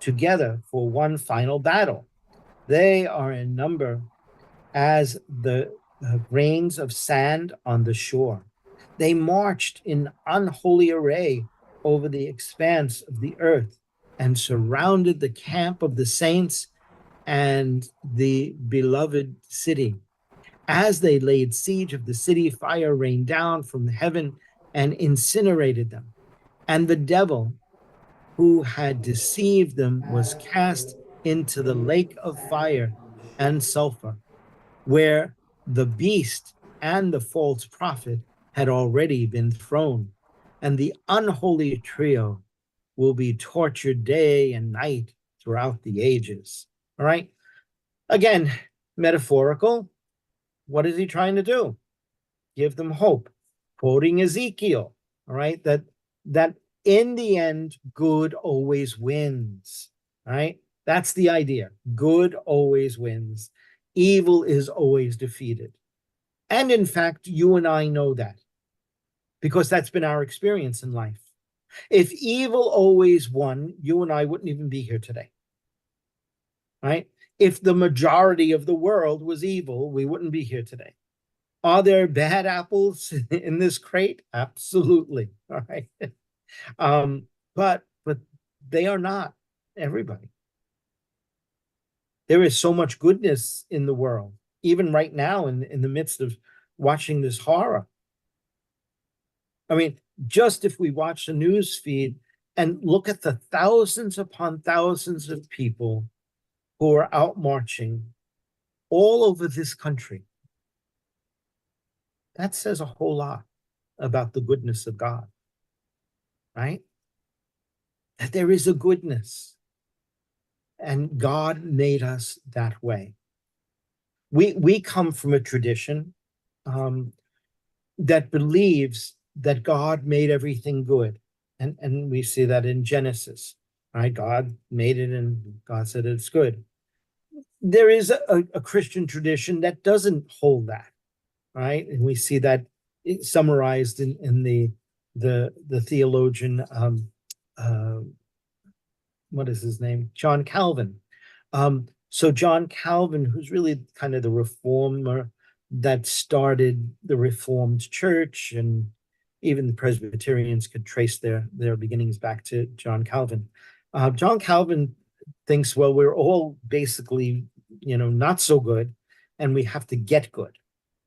together for one final battle. They are in number as the grains of sand on the shore. They marched in unholy array over the expanse of the earth and surrounded the camp of the saints and the beloved city. As they laid siege of the city, fire rained down from heaven and incinerated them. And the devil who had deceived them was cast into the lake of fire and sulfur, where the beast and the false prophet had already been thrown. And the unholy trio will be tortured day and night throughout the ages. All right. Again, metaphorical. What is he trying to do? Give them hope. Quoting Ezekiel, all right, that in the end, good always wins. All right. That's the idea. Good always wins. Evil is always defeated. And in fact, you and I know that because that's been our experience in life. If evil always won, you and I wouldn't even be here today. Right? If the majority of the world was evil, we wouldn't be here today. Are there bad apples in this crate? Absolutely. All right. But they are not everybody. There is so much goodness in the world, even right now in the midst of watching this horror. I mean, just if we watch the news feed and look at the thousands upon thousands of people who are out marching all over this country, that says a whole lot about the goodness of God, right? That there is a goodness, and God made us that way. We come from a tradition that believes that God made everything good. And we see that in Genesis, right? God made it and God said it's good. There is a Christian tradition that doesn't hold that, right? And we see that summarized in the theologian, what is his name? John Calvin. So John Calvin, who's really kind of the reformer that started the Reformed Church, and even the Presbyterians could trace their beginnings back to John Calvin. John Calvin thinks, well, we're all basically, not so good, and we have to get good.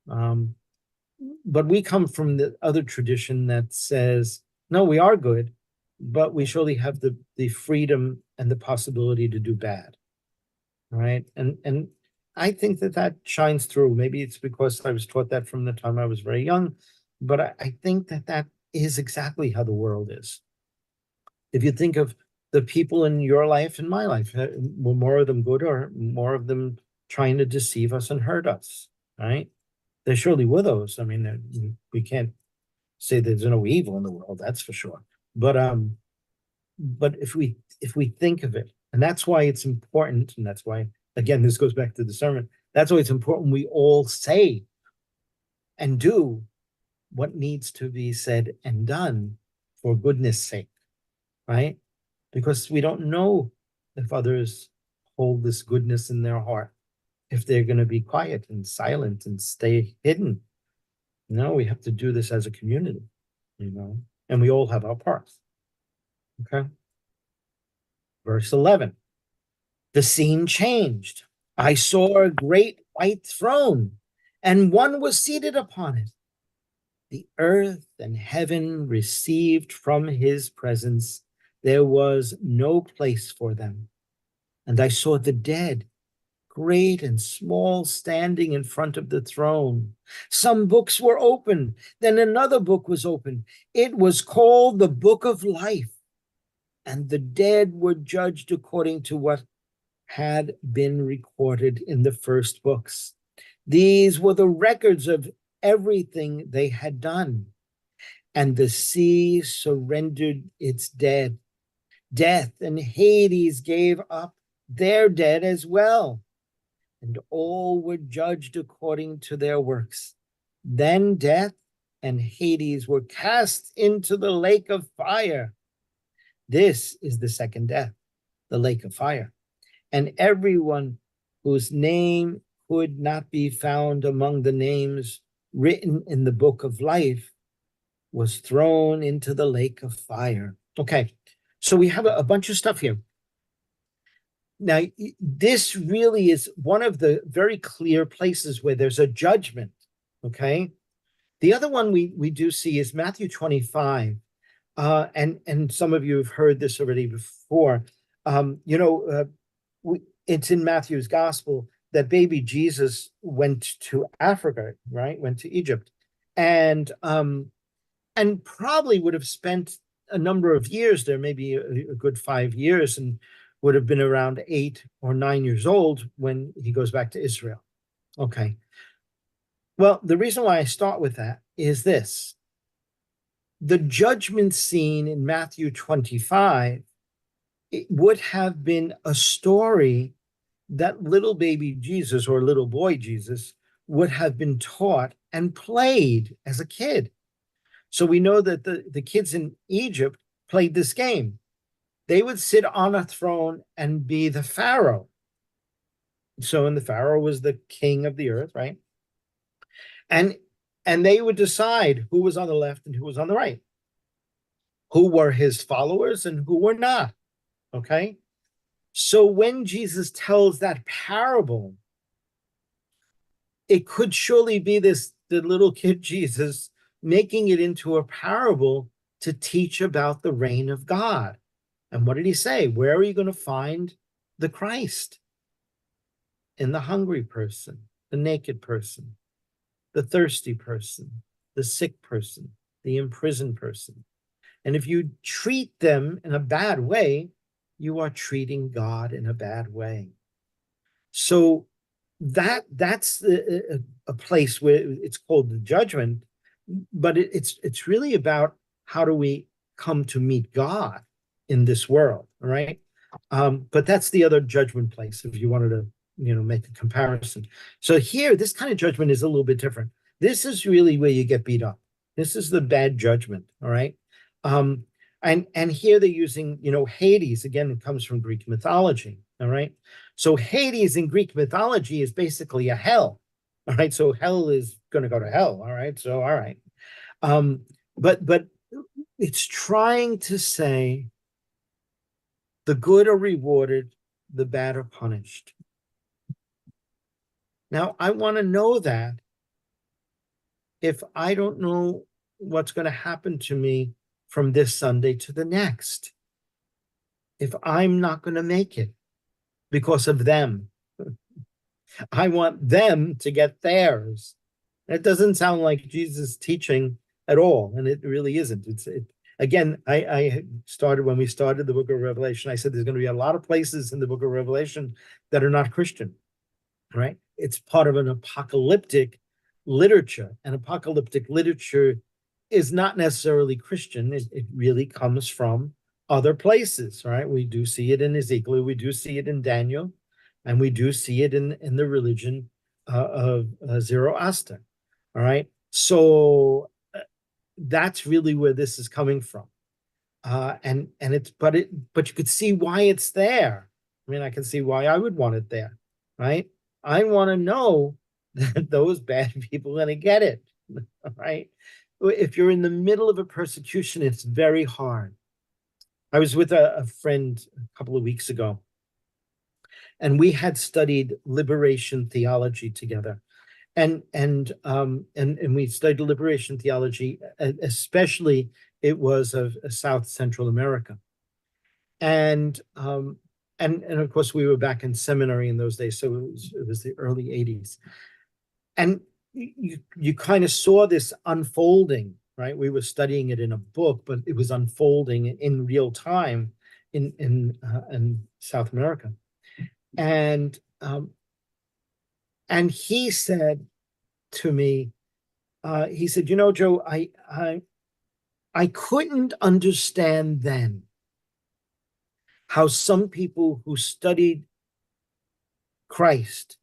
But we come from the other tradition that says, no, we are good, but we surely have the freedom and the possibility to do bad. All right. And I think that shines through. Maybe it's because I was taught that from the time I was very young, but I think that is exactly how the world is. If you think of the people in your life and my life, were more of them good or more of them trying to deceive us and hurt us, right? There surely were those. I mean, we can't say there's no evil in the world, that's for sure. But if we think of it, and that's why it's important, and that's why, again, this goes back to the sermon, that's why it's important we all say and do what needs to be said and done for goodness sake, right? Because we don't know if others hold this goodness in their heart, if they're going to be quiet and silent and stay hidden. No, we have to do this as a community, and we all have our parts. Okay. Verse 11, the scene changed. I saw a great white throne, and one was seated upon it. The earth and heaven received from his presence. There was no place for them. And I saw the dead, great and small, standing in front of the throne. Some books were opened. Then another book was opened. It was called the Book of Life. And the dead were judged according to what had been recorded in the first books. These were the records of everything they had done. And the sea surrendered its dead. Death and Hades gave up their dead as well. And all were judged according to their works. Then death and Hades were cast into the lake of fire. This is the second death. the lake of fire. And everyone whose name could not be found among the names written in the book of life was thrown into the lake of fire. Okay, so we have a bunch of stuff here. Now, this really is one of the very clear places where there's a judgment, okay? The other one we do see is Matthew 25. And some of you have heard this already before. It's in Matthew's gospel that baby Jesus went to Africa, right? Went to Egypt, and probably would have spent a number of years there, maybe a good 5 years, and would have been around 8 or 9 years old when he goes back to Israel. Okay. Well, the reason why I start with that is this. The judgment scene in Matthew 25, it would have been a story that little baby Jesus or little boy Jesus would have been taught and played as a kid. So we know that the kids in Egypt played this game. They would sit on a throne and be the Pharaoh. So, and the Pharaoh was the king of the earth, right? And they would decide who was on the left and who was on the right, who were his followers and who were not. Okay. So when Jesus tells that parable, it could surely be the little kid Jesus making it into a parable to teach about the reign of God. And what did he say? Where are you going to find the Christ? In the hungry person, the naked person, the thirsty person, the sick person, the imprisoned person. And if you treat them in a bad way, you are treating God in a bad way. So that's a place where it's called the judgment, but it's really about how do we come to meet God in this world, all right? But that's the other judgment place if you wanted to, make a comparison. So here, this kind of judgment is a little bit different. This is really where you get beat up. This is the bad judgment, all right? And here they're using, Hades. Again, it comes from Greek mythology, all right? So Hades in Greek mythology is basically a hell, all right? So hell is going to go to hell, all right? So, all right. But it's trying to say the good are rewarded, the bad are punished. Now, I want to know that if I don't know what's going to happen to me from this Sunday to the next, if I'm not going to make it because of them, I want them to get theirs. It doesn't sound like Jesus' teaching at all, and it really isn't. Again, I started when we started the book of Revelation, I said there's going to be a lot of places in the book of Revelation that are not Christian, right? It's part of an apocalyptic literature, and apocalyptic literature is not necessarily Christian. It really comes from other places, right? We do see it in Ezekiel, we do see it in Daniel, and we do see it in the religion of Zoroaster, all right? So that's really where this is coming from. And it's, but you could see why it's there. I mean, I can see why I would want it there, right? I want to know that those bad people are going to get it, right? If you're in the middle of a persecution, it's very hard. I was with a friend a couple of weeks ago, and we had studied liberation theology together. And we studied liberation theology, especially it was of South Central America. And of course, we were back in seminary in those days, so it was the early 80s. And you kind of saw this unfolding, right? We were studying it in a book, but it was unfolding in real time in South America. And he said to me, he said, Joe, I couldn't understand then how some people who studied Christ,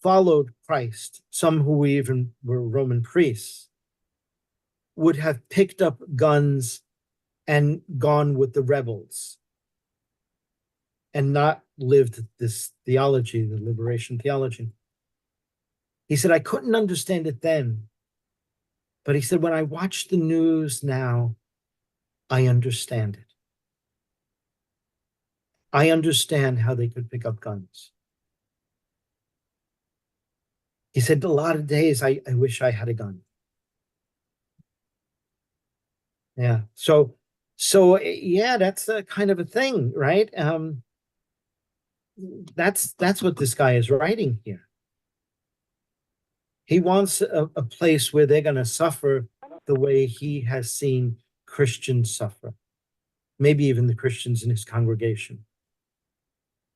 followed Christ, some who even were Roman priests, would have picked up guns and gone with the rebels and not lived this theology, the liberation theology. He said, I couldn't understand it then. But he said, when I watch the news now, I understand it. I understand how they could pick up guns. He said, a lot of days, I wish I had a gun. Yeah. So yeah, that's a kind of a thing, right? That's what this guy is writing here. He wants a place where they're going to suffer the way he has seen Christians suffer, maybe even the Christians in his congregation.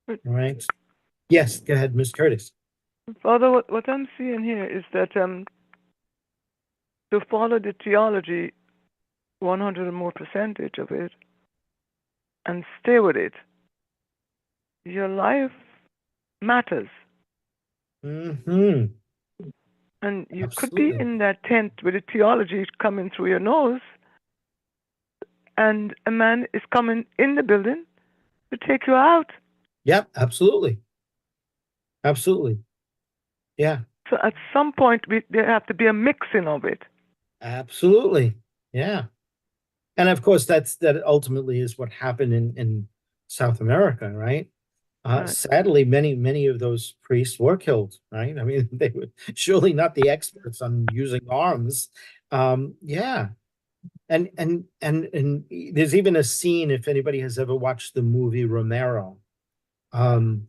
All right. Yes, go ahead, Miss Curtis. Father, what I'm seeing here is that to follow the theology 100 or more percentage of it and stay with it, your life matters. Mm-hmm. And you could be Absolutely. in that tent with the theology coming through your nose, and a man is coming in the building to take you out. Yep, absolutely. Absolutely. Yeah, So at some point, there have to be a mixing of it. absolutely. Yeah. And of course, that ultimately is what happened in South America, right? Right. Sadly, many of those priests were killed, right? I mean, they were surely not the experts on using arms. Yeah, and there's even a scene, if anybody has ever watched the movie Romero. Um,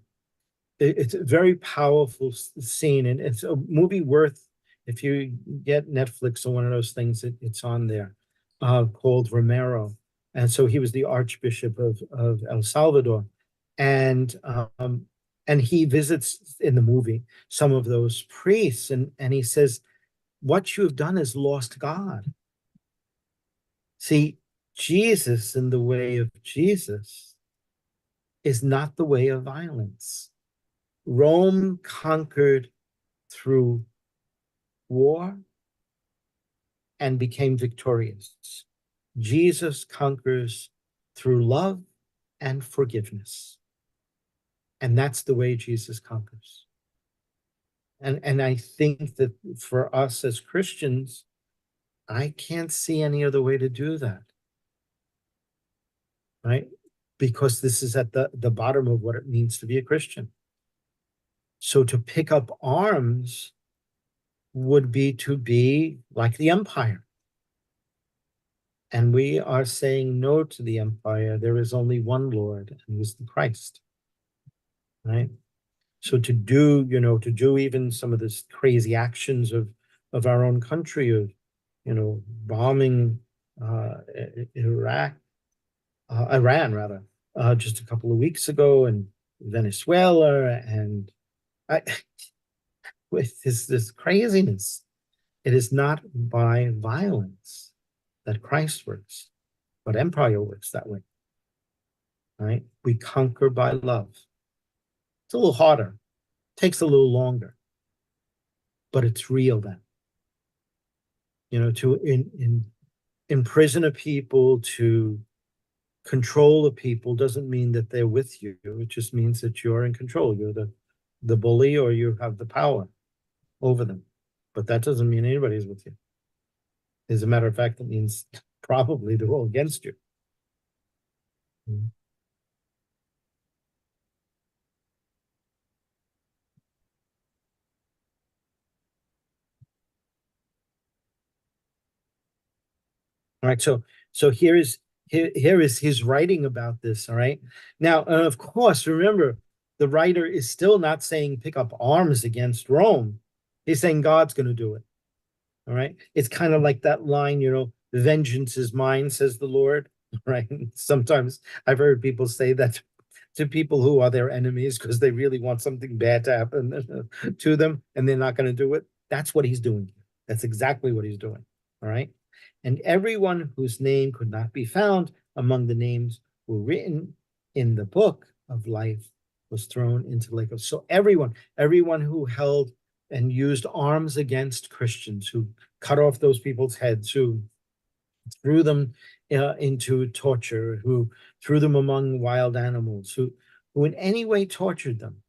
it's a very powerful scene, and it's a movie worth, if you get Netflix or one of those things, it's on there, called Romero. And so he was the Archbishop of El Salvador, and um, and he visits in the movie some of those priests, and he says, "What you have done is lost God." See, Jesus in the way of Jesus is not the way of violence. Rome conquered through war and became victorious. Jesus conquers through love and forgiveness. And that's the way Jesus conquers. And I think that for us as Christians, I can't see any other way to do that, right? Because this is at the bottom of what it means to be a Christian. So to pick up arms would be to be like the empire. And we are saying no to the empire. There is only one Lord, and he's the Christ. Right? So to do even some of this crazy actions of our own country, of bombing Iraq, Iran rather, just a couple of weeks ago, and Venezuela, and I, with this craziness, it is not by violence that Christ works, but empire works that way. Right? We conquer by love. It's a little harder, takes a little longer, but it's real then. To imprison a people, to control a people doesn't mean that they're with you. It just means that you're in control. You're the bully, or you have the power over them. But that doesn't mean anybody's with you. As a matter of fact, it means probably they're all against you. Mm-hmm. All right, so here is his writing about this. All right, now of course, remember, the writer is still not saying pick up arms against Rome. He's saying God's going to do it. All right, it's kind of like that line, vengeance is mine, says the Lord. Right? Sometimes I've heard people say that to people who are their enemies because they really want something bad to happen to them, and they're not going to do it. That's what he's doing. That's exactly what he's doing. All right. And everyone whose name could not be found among the names were written in the book of life was thrown into the lake of. So everyone who held and used arms against Christians, who cut off those people's heads, who threw them into torture, who threw them among wild animals, who in any way tortured them,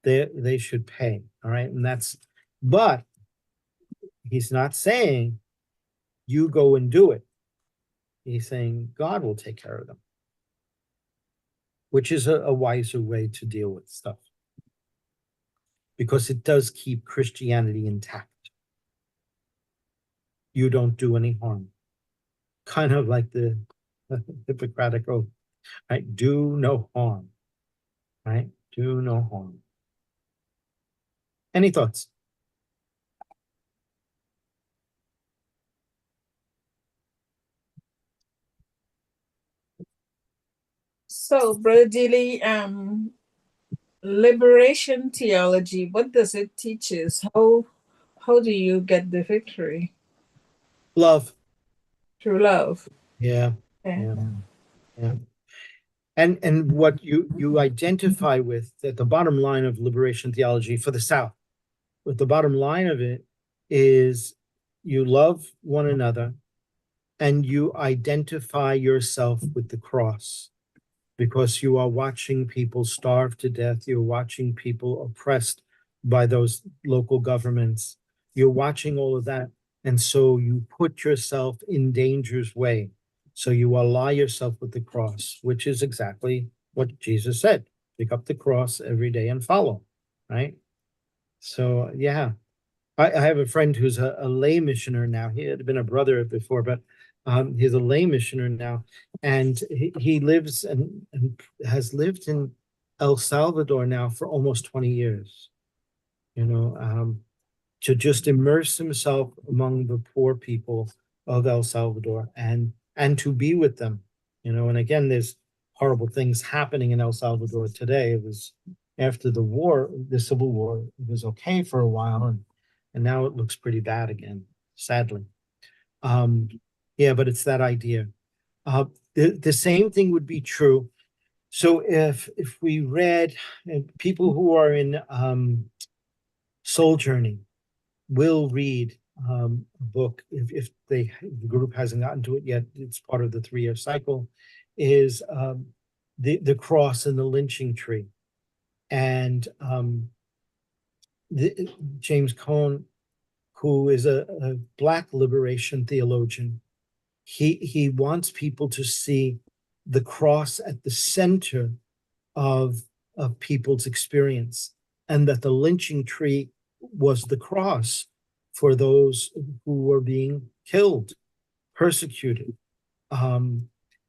they should pay. All right. And but he's not saying you go and do it. He's saying God will take care of them, which is a wiser way to deal with stuff, because it does keep Christianity intact. You don't do any harm. Kind of like the Hippocratic Oath, right? Do no harm, right? Do no harm. Any thoughts? So, Brother Dilly, liberation theology, what does it teach us? How do you get the victory? Love. Through love. Yeah. Yeah. Yeah. And what you identify with at the bottom line of liberation theology for the South, what the bottom line of it is, you love one another and you identify yourself with the cross, because you are watching people starve to death. You're watching people oppressed by those local governments. You're watching all of that. And so you put yourself in danger's way. So you ally yourself with the cross, which is exactly what Jesus said. Pick up the cross every day and follow, right? So, yeah. I have a friend who's a lay missioner now. He had been a brother before, but he's a lay missioner now. And he lives and has lived in El Salvador now for almost 20 years, to just immerse himself among the poor people of El Salvador and to be with them, and again, there's horrible things happening in El Salvador today. It was after the war, the civil war, it was okay for a while, and now it looks pretty bad again, sadly. Yeah, but it's that idea. The same thing would be true. So if we read, people who are in soul journey will read a book, if the group hasn't gotten to it yet, it's part of the 3-year cycle, is the cross and the lynching tree. And James Cone, who is a Black liberation theologian, he wants people to see the cross at the center of people's experience, and that the lynching tree was the cross for those who were being killed, persecuted, and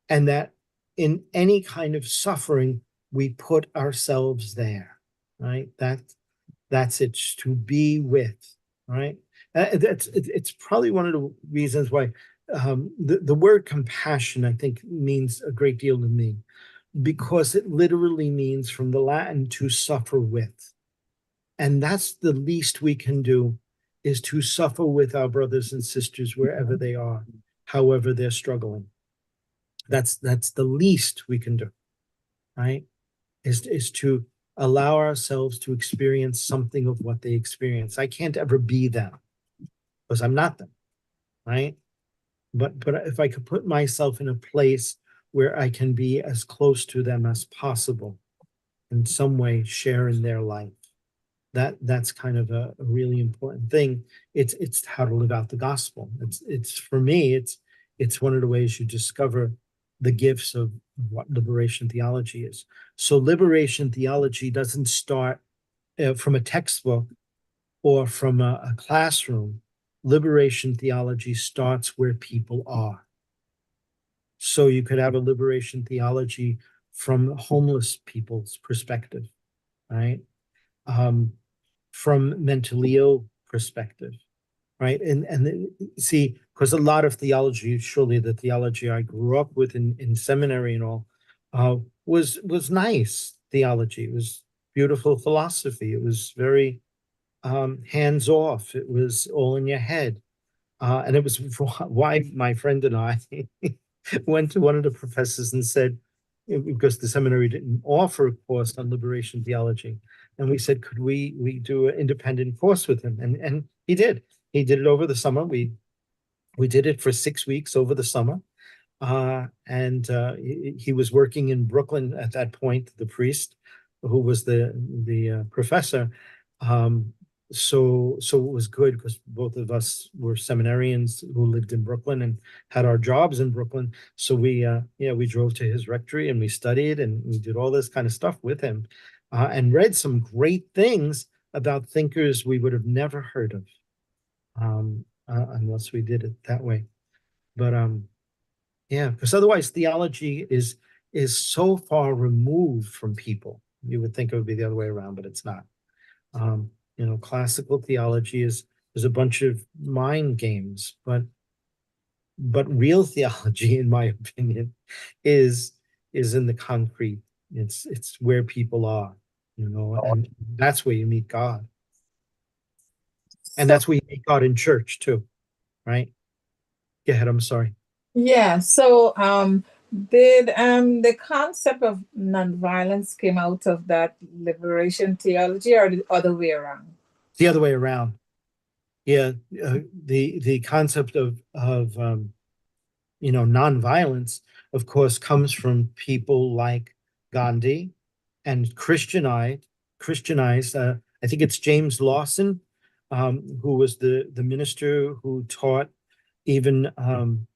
that in any kind of suffering, we put ourselves there, right? That's it, to be with, right? It's probably one of the reasons why the word compassion, I think, means a great deal to me, because it literally means, from the Latin, to suffer with. And that's the least we can do, is to suffer with our brothers and sisters wherever they are, however they're struggling. That's the least we can do, right? Is to allow ourselves to experience something of what they experience. I can't ever be them, because I'm not them, right? But if I could put myself in a place where I can be as close to them as possible, in some way share in their life, that's kind of a really important thing. It's how to live out the gospel. It's for me, it's one of the ways you discover the gifts of what liberation theology is. So liberation theology doesn't start from a textbook or from a classroom. Liberation theology starts where people are. So you could have a liberation theology from homeless people's perspective, right? From mentally ill perspective, right? And see, because a lot of theology, surely the theology I grew up with in seminary and all, was nice theology. It was beautiful philosophy. It was very hands off. It was all in your head. And it was why my friend and I went to one of the professors and said, because the seminary didn't offer a course on liberation theology, and we said, could we do an independent course with him? And he did. He did it over the summer. We did it for 6 weeks over the summer. He was working in Brooklyn at that point, the priest who was the professor. So it was good because both of us were seminarians who lived in Brooklyn and had our jobs in Brooklyn. So we drove to his rectory and we studied and we did all this kind of stuff with him, and read some great things about thinkers we would have never heard of, unless we did it that way. But yeah, because otherwise theology is so far removed from people. You would think it would be the other way around, but it's not. Classical theology is a bunch of mind games, but real theology, in my opinion, is in the concrete. It's where people are, and that's where you meet God. And that's where you meet God in church too, right? Go ahead, I'm sorry. Yeah. So, did the concept of nonviolence came out of that liberation theology, or the other way around? The other way around. Yeah, the concept of nonviolence, of course, comes from people like Gandhi and Christianized. I think it's James Lawson, who was the minister who taught even Martin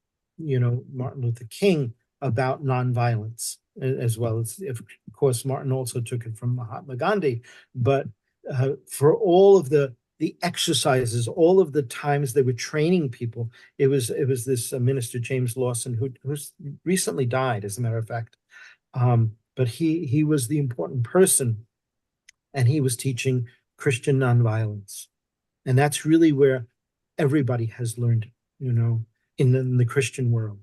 Luther King about nonviolence, as well as, of course, Martin also took it from Mahatma Gandhi. But for all of the exercises, all of the times they were training people, it was this minister James Lawson who's recently died, as a matter of fact. But he was the important person, and he was teaching Christian nonviolence, and that's really where everybody has learned, in the Christian world.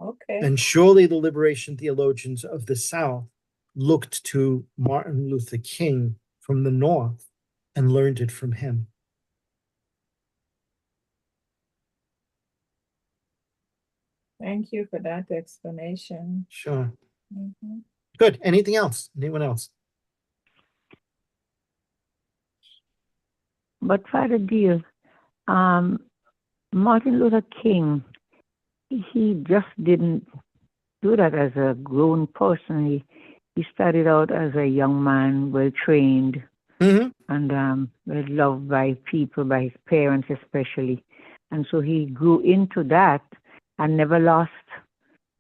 Okay. And surely the liberation theologians of the South looked to Martin Luther King from the North and learned it from him. Thank you for that explanation. Sure. Mhm. Good. Anything else? Anyone else? But Father Deal, Martin Luther King, he just didn't do that as a grown person. He started out as a young man, well trained, Mm-hmm. and well loved by people, by his parents especially. And so he grew into that and never lost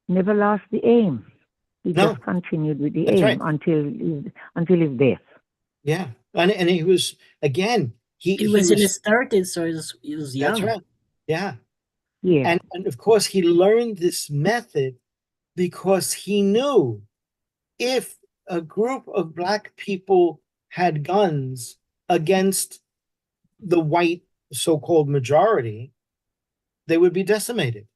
the aim. He No. just continued with the That's aim right. until his death. Yeah. And he was, again, He was in his 30s, so he was young. That's right. Yeah. Yeah. And of course, he learned this method because he knew if a group of Black people had guns against the white so-called majority, they would be decimated.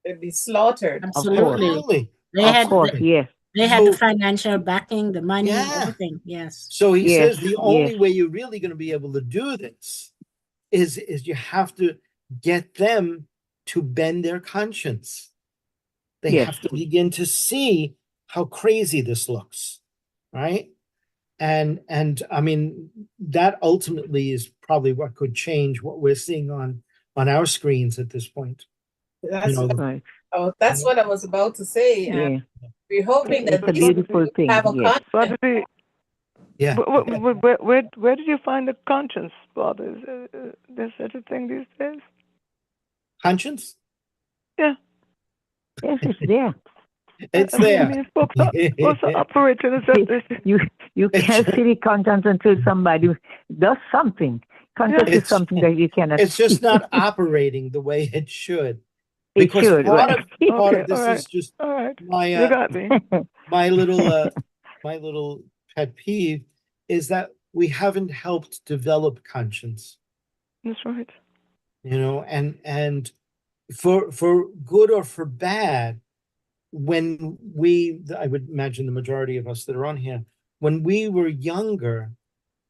They'd be slaughtered. Absolutely. Absolutely. They had, Of course, yes. they had the So- financial backing, the money, Yeah. everything. Yes. So he Yes, says the only yes. way you're really going to be able to do this is you have to get them to bend their conscience. They Yes. have to begin to see how crazy this looks, right? And I mean, that ultimately is probably what could change what we're seeing on our screens at this point. That's, Right. that's what I was about to say. Yeah. We're hoping that It's a these beautiful thing. have a Yes. conscience. Father D, Yeah. where did you find the conscience, Father? Is there such a thing these days? Conscience? Yeah. Yes, it's there. It's I mean, there. folks are operating as if this. You can't see the conscience until somebody does something. Conscience is It's- something that you cannot It's just see. not operating the way it should. It Because should, part right. of this all right. is just All right, my you got me. my little pet peeve is that we haven't helped develop conscience, That's right. and for good or for bad, when I would imagine the majority of us that are on here, when we were younger,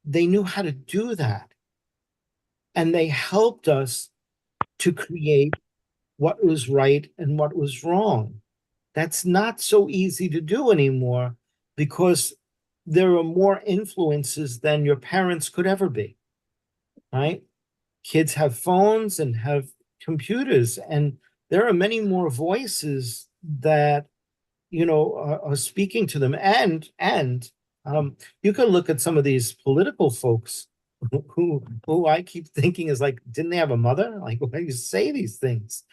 they knew how to do that, and they helped us to create what was right and what was wrong. That's not so easy to do anymore because there are more influences than your parents could ever be, right? Kids have phones and have computers, and there are many more voices that, are speaking to them. And you can look at some of these political folks who I keep thinking is like, didn't they have a mother? Like, why do you say these things?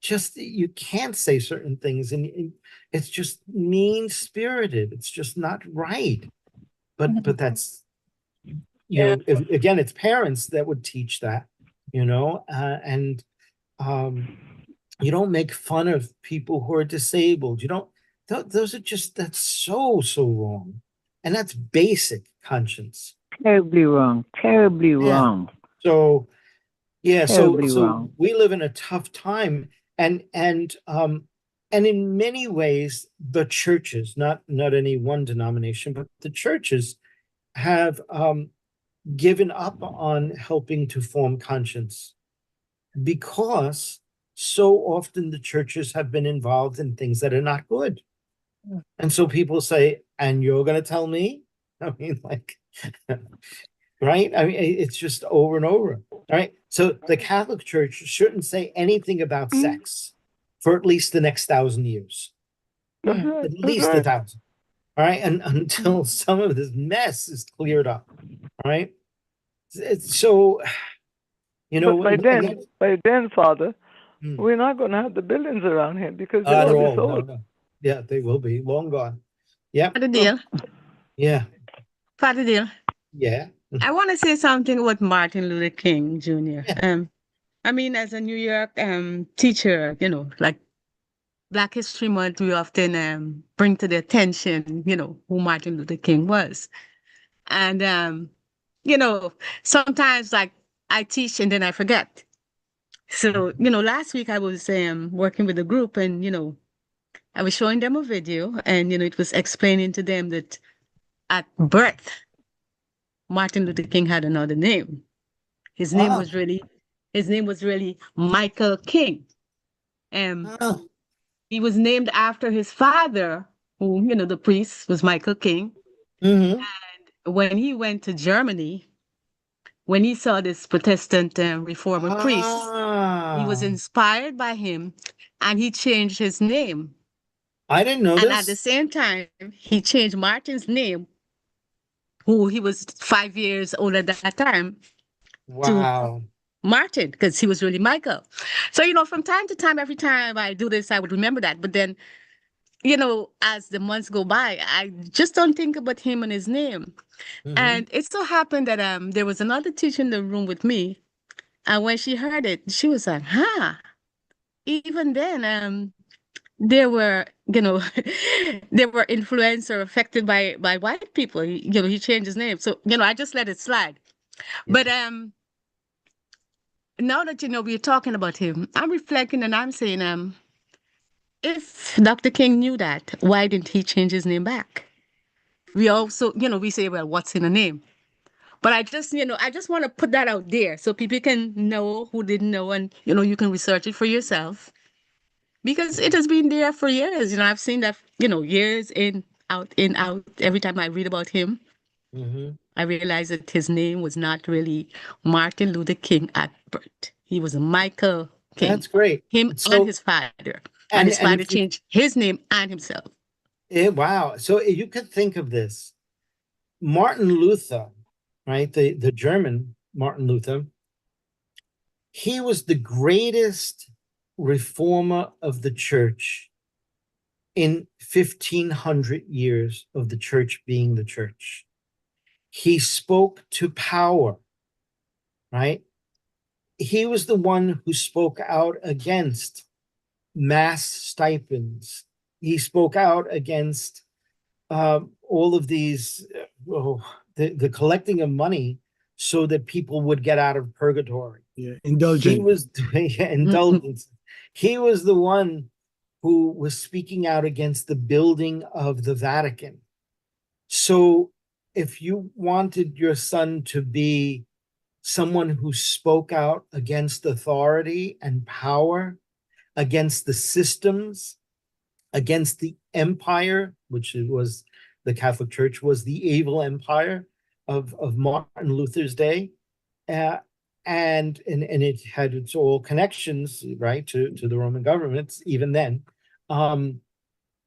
Just, you can't say certain things, and it's just mean-spirited. It's just not right. But that's, Yeah. again, it's parents that would teach that, and you don't make fun of people who are disabled. You don't, those are just, that's so wrong. And that's basic conscience. Terribly wrong. Terribly Yeah. wrong. So, yeah, Terribly so wrong. we live in a tough time, and in many ways, the churches, not any one denomination, but the churches have given up on helping to form conscience, because so often the churches have been involved in things that are not good. And so people say, and you're going to tell me? I mean, like, right? I mean, it's just over and over. All right. So the Catholic Church shouldn't say anything about sex for at least the next 1,000 years. That's right. At That's least right. 1,000. All right. And until some of this mess is cleared up. All right. So, But by then, Father, Hmm. we're not going to have the buildings around here because Not they'll at be all. sold. No. Yeah, they will be long gone. Yeah. Father Dale, Yeah. Father Dale, Yeah. I want to say something about Martin Luther King Jr. Yeah. I mean, as a New York teacher, like Black History Month, we often bring to the attention, who Martin Luther King was. And, sometimes like I teach and then I forget. So, last week I was working with a group and, I was showing them a video and, it was explaining to them that at birth, Martin Luther King had another name. His name Ah. was really Michael King. Ah. He was named after his father, who, the priest was Michael King. Mhm. And when he went to Germany, when he saw this Protestant reformer priest, he was Ah. inspired by him and he changed his name. I didn't know And at the this. same time, he changed Martin's name, who he was 5 years old at that time, Wow. Martin, because he was really Michael. So, from time to time, every time I do this, I would remember that. But then, as the months go by, I just don't think about him and his name. Mhm. And it so happened that there was another teacher in the room with me. And when she heard it, she was like, even then, they were, they were influenced or affected by white people. He changed his name. So, I just let it slide. Yeah. But now that we're talking about him, I'm reflecting and I'm saying, if Dr. King knew that, why didn't he change his name back? We also, we say, well, what's in a name? But I just want to put that out there so people can know who didn't know, and you can research it for yourself, because it has been there for years. I've seen that, years in, out, in, out. Every time I read about him, Mhm. I realized that his name was not really Martin Luther King at birth. He was Michael King. That's great. Him and So, his father. and And his father if you, changed his name and himself. wow. So you could think of this. Martin Luther, right? The German Martin Luther, he was the greatest reformer of the church in 1,500 years of the church being the church. He spoke to power, right? He was the one who spoke out against mass stipends. He spoke out against all of these, the collecting of money so that people would get out of purgatory. Yeah, He indulgent. was doing indulgence. He was the one who was speaking out against the building of the Vatican. So if you wanted your son to be someone who spoke out against authority and power, against the systems, against the empire, which it was the Catholic Church was the evil empire of Martin Luther's day, and it had its all connections, right, to the Roman governments even then.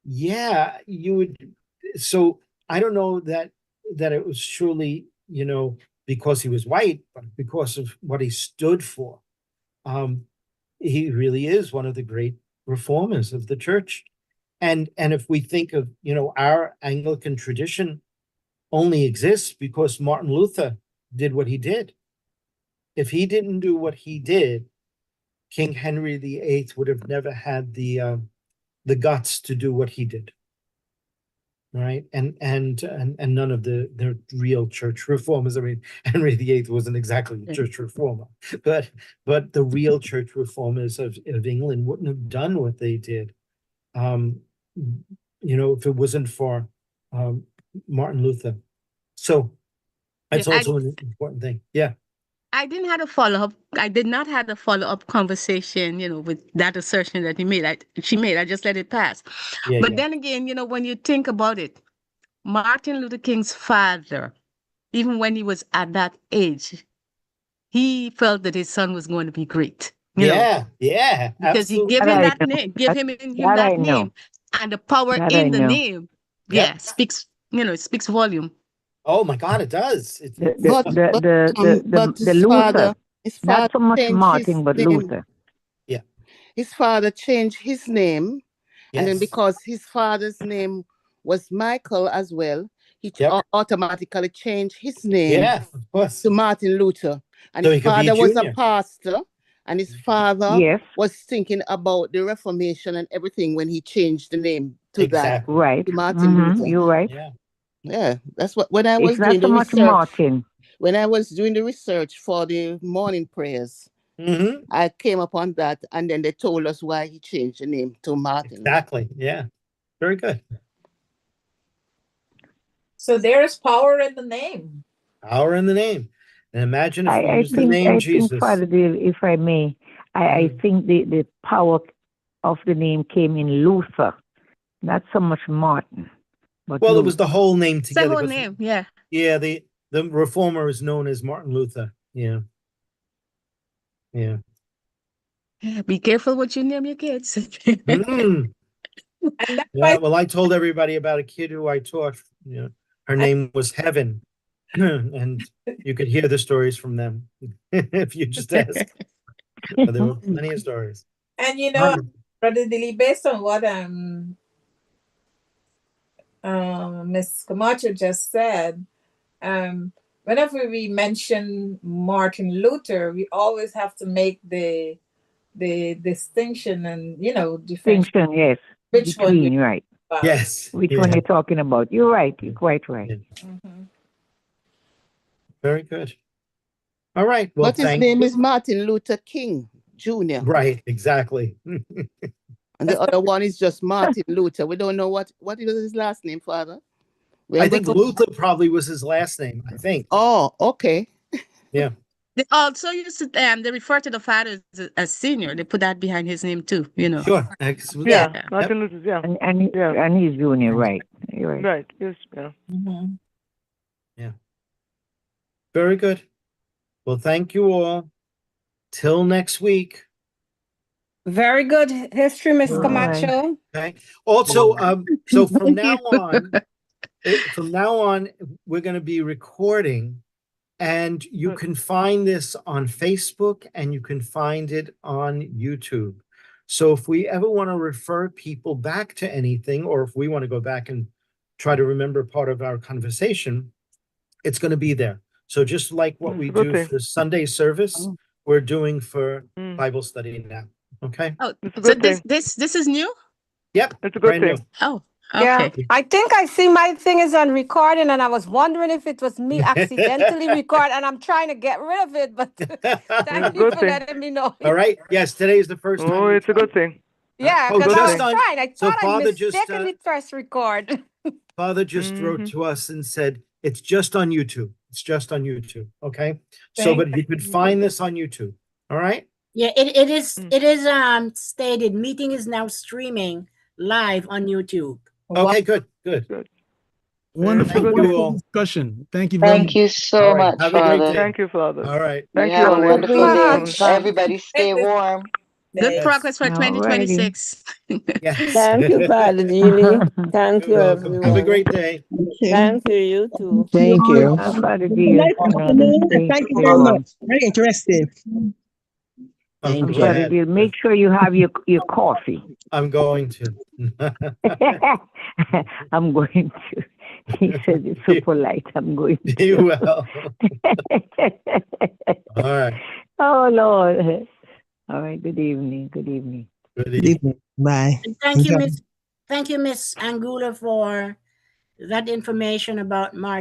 Yeah, you would. So I don't know that it was surely, because he was white, but because of what he stood for. He really is one of the great reformers of the church. And if we think of, our Anglican tradition only exists because Martin Luther did what he did. If he didn't do what he did, King Henry VIII would have never had the guts to do what he did. Right. And none of the real church reformers. I mean, Henry VIII wasn't exactly a church reformer, but the real church reformers of England wouldn't have done what they did. If it wasn't for Martin Luther. So that's Yeah, also an important thing. Yeah. I didn't have a follow-up. I did not have a follow-up conversation, with that assertion that she made. I just let it pass. Yeah. But yeah. then again, when you think about it, Martin Luther King's father, even when he was at that age, he felt that his son was going to be great. Yeah. Because he Absolutely. gave That him I that know. name, give him That I that know. name, and the power That I in the know. name. Yep. Yeah, it speaks volume. Oh my God, it does. But The his Luther, his not father so much changed Martin, his but name. Luther. His father changed his name, and then Yes. because his father's name was Michael as well, he Yep. automatically changed his name Yeah, of course. to Martin Luther. And So his he could be father was a junior. pastor, and his father Yes, was thinking about the Reformation and everything when he changed the name to Exactly. right. to Martin Luther. You're right. Yeah. Yeah, that's what when I It's was not doing so the much research. Martin. When I was doing the research for the morning prayers, Mm-hmm. I came upon that, and then they told us why he changed the name to Martin. Exactly. Yeah. Very good. So there is power in the name. Power in the name. And imagine if we I use the think name I Jesus. think Father Dale, if I may, I think the power of the name came in Luther, not so much Martin, but Well, it Luther. was the whole name It's the together. whole but- name, yeah. Yeah, the reformer is known as Martin Luther. Yeah. Yeah. Yeah, be careful what you name your kids. Mm. And that's Yeah. why Well, I told everybody about a kid who I taught. Her name was Heaven. And you could hear the stories from them if you just ask. But there were plenty of stories. and Brother Dilly, based on what Miss Camacho just said, whenever we mention Martin Luther, we always have to make the distinction and differentiate Distinction, yes. which one Between, we're right. about. Yes. Which yeah. one you're talking about. You're right. You're quite right. Yeah. Mhm. Very good. All right. Well, But his thank name you. is Martin Luther King Jr. Right. Exactly. And the other one is just Martin Luther. We don't know what is his last name, Father. We I are think going to- Luther probably was his last name. I think. Oh, okay. Yeah. They also used to they refer to the father as senior. They put that behind his name too, Sure. Yeah, Yeah. Martin Luther, yeah. Yeah. And he's junior, right. You're right. Right, yes, yeah. Mhm. Very good. Well, thank you all. Till next week. Very good history, Miss All Camacho. Okay. Also, so from Thank now you. on, we're going to be recording, and you can find this on Facebook and you can find it on YouTube. So if we ever want to refer people back to anything, or if we want to go back and try to remember part of our conversation, it's going to be there. So just like what That's we a good do thing. for Sunday service, Oh. we're doing for Mm. Bible study now. Okay. Oh, It's a so good thing. this is new? Yep. It's a good Brand new. thing. Oh, Yeah, okay. I think I see my thing is on recording, and I was wondering if it was me accidentally record, and I'm trying to get rid of it. But It's a thank you good for thing. letting me know. All right. Yes, today is the first time. Oh, we it's a good thing. Yeah, Oh, because I was just on- trying. I so thought I Father just, mistakenly pressed record. Father just wrote to us and said, it's just on YouTube. It's just on YouTube. Okay. So, Thank but you could find this on YouTube. All right. Yeah, it is stated meeting is now streaming live on YouTube. Okay, good. Good. Good. Wonderful Thank wonderful you all. discussion. Thank you very Thank much. you so All right. much, Have a great Father. day. Thank you, Father. All right. Thank You you have all. a It was wonderful so day. much. informative. Everybody stay warm. Good Yes. progress for Alrighty. 2026. Yes. Thank you, Father Neely. Thank You're you, welcome. Have a everyone. great day. Thank you, you too. Thank you. Father Good dear, night, afternoon. Thank you very much. Very interesting. Thank Go you. Father ahead. dear, make sure you have your coffee. I'm going to. I'm going to. He said it's so polite. I'm going Be to. well. All right. Oh Lord. All right. Good evening. Good evening. Good Good evening. evening. Bye. And thank you, Enjoy. Miss Angula, for that information about Mark.